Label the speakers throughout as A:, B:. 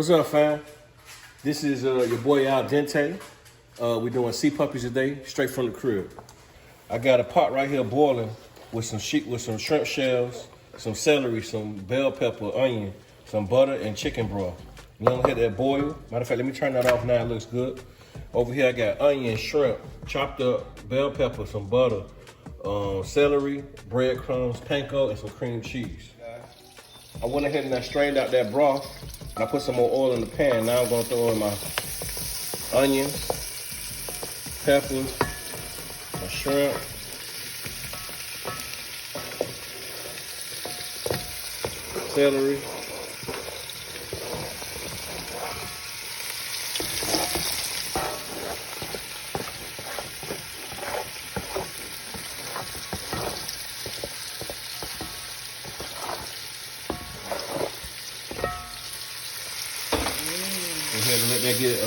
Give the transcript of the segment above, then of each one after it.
A: What's up, fam? This is your boy Al Dente. We're doing sea puppies today, straight from the crib. I got a pot right here boiling with some shrimp shells, some celery, some bell pepper, onion, some butter, and chicken broth. Let them hit that boil. Matter of fact, let me turn that off now. It looks good. Over here, I got onion, shrimp, chopped up, bell pepper, some butter, celery, breadcrumbs, panko, and some cream cheese. I went ahead and I strained out that broth. And I put some more oil in the pan. Now I'm gonna throw in my onions, peppers, my shrimp, celery, and let that get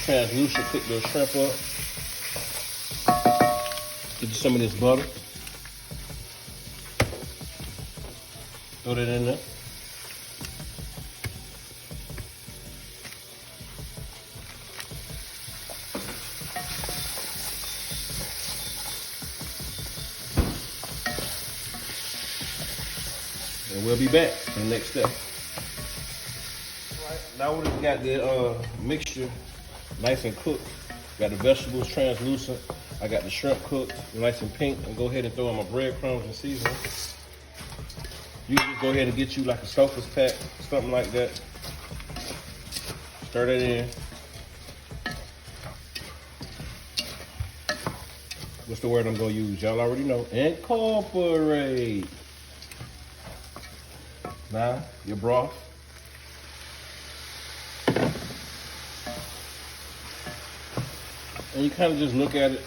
A: translucent. Cook the shrimp up. Get you some of this butter. Throw that in there. And we'll be back for the next step. Now we got the mixture nice and cooked. Got the vegetables translucent. I got the shrimp cooked, nice and pink. And go ahead and throw in my breadcrumbs and seasoning. You just go ahead and get you like a Stouffer's pack, something like that. Stir that in. What's the word I'm gonna use? Y'all already know. Incorporate. Now, your broth. And you kind of just look at it.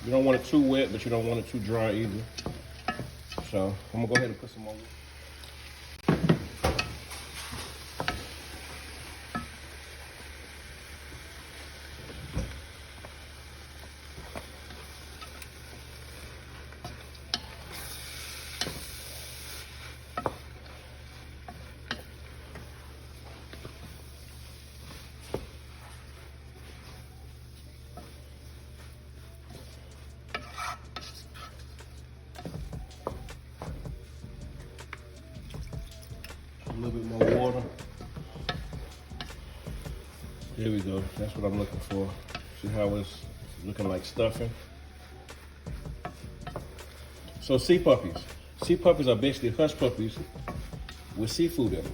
A: You don't want it too wet, but you don't want it too dry either. So I'm gonna go ahead and put some more. A little bit more water. There we go. That's what I'm looking for. See how it's looking like stuffing. So sea puppies. Sea puppies are basically hush puppies with seafood in them.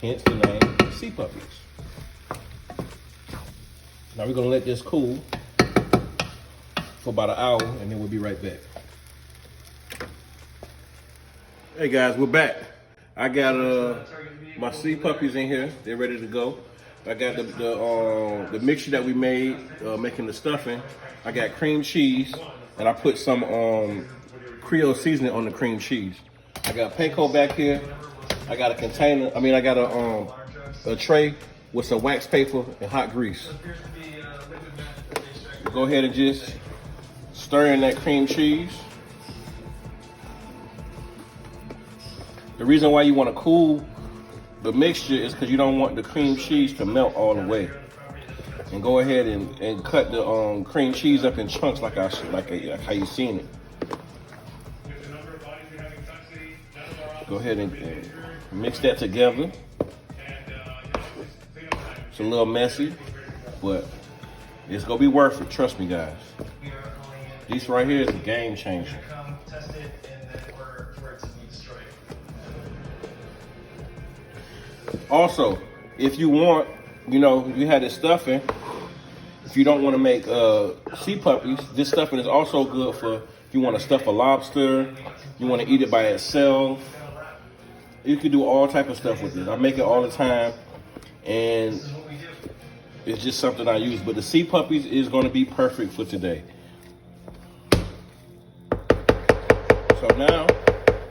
A: Hence the name sea puppies. Now we're gonna let this cool for about an hour and then we'll be right back. Hey guys, we're back. I got my sea puppies in here. They're ready to go. I got the mixture that we made, making the stuffing. I got cream cheese, and I put some Creole seasoning on the cream cheese. I got panko back here. I got a container. I mean, I got a tray with some wax paper and hot grease. Go ahead and just stir in that cream cheese. The reason why you want to cool the mixture is because you don't want the cream cheese to melt all the way. And go ahead and cut the cream cheese up in chunks like how you seen it. Go ahead and mix that together. It's a little messy, but it's gonna be worth it. Trust me, guys. This right here is a game changer. Also, if you want, you had this stuffing. If you don't want to make sea puppies, this stuffing is also good for if you want to stuff a lobster, you want to eat it by itself. You can do all type of stuff with this. I make it all the time, and it's just something I use. But the sea puppies is going to be perfect for today. So now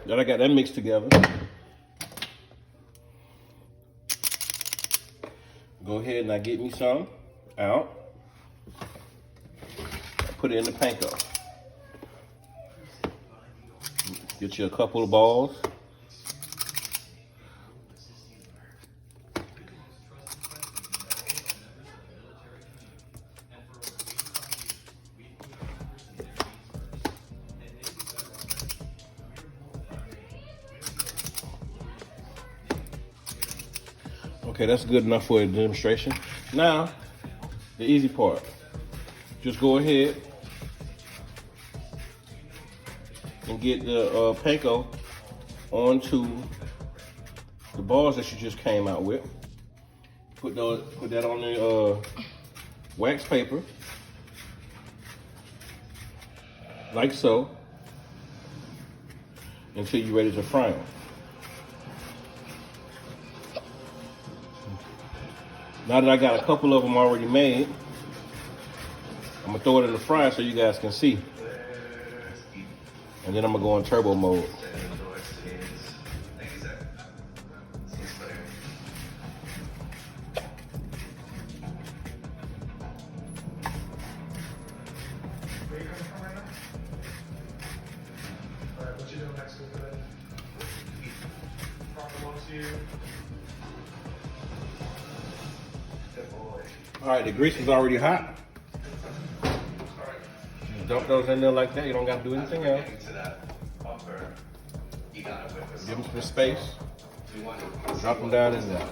A: that I got that mixed together, go ahead and I get me some out. Put it in the panko. Get you a couple of balls. Okay, that's good enough for a demonstration. Now, the easy part. Just go ahead and get the panko onto the balls that you just came out with. Put that on the wax paper, like so, until you're ready to fry them. Now that I got a couple of them already made, I'm gonna throw it in the fryer so you guys can see. And then I'm gonna go in turbo mode. All right, the grease is already hot. Just dump those in there like that. You don't got to do anything else. Give them some space. Drop them down in there.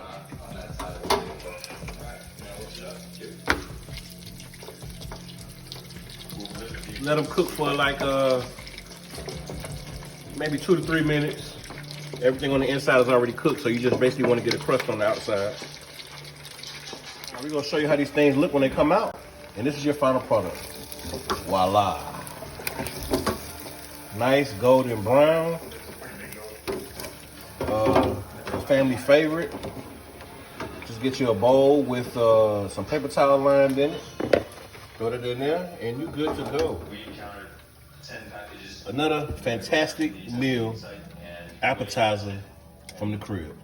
A: Let them cook for like maybe 2 to 3 minutes. Everything on the inside is already cooked, so you just basically want to get a crust on the outside. Now we're gonna show you how these things look when they come out. And this is your final product. Voila. Nice golden brown. Family favorite. Just get you a bowl with some paper towel lined in it. Throw it in there, and you're good to go. Another fantastic meal appetizer from the crib.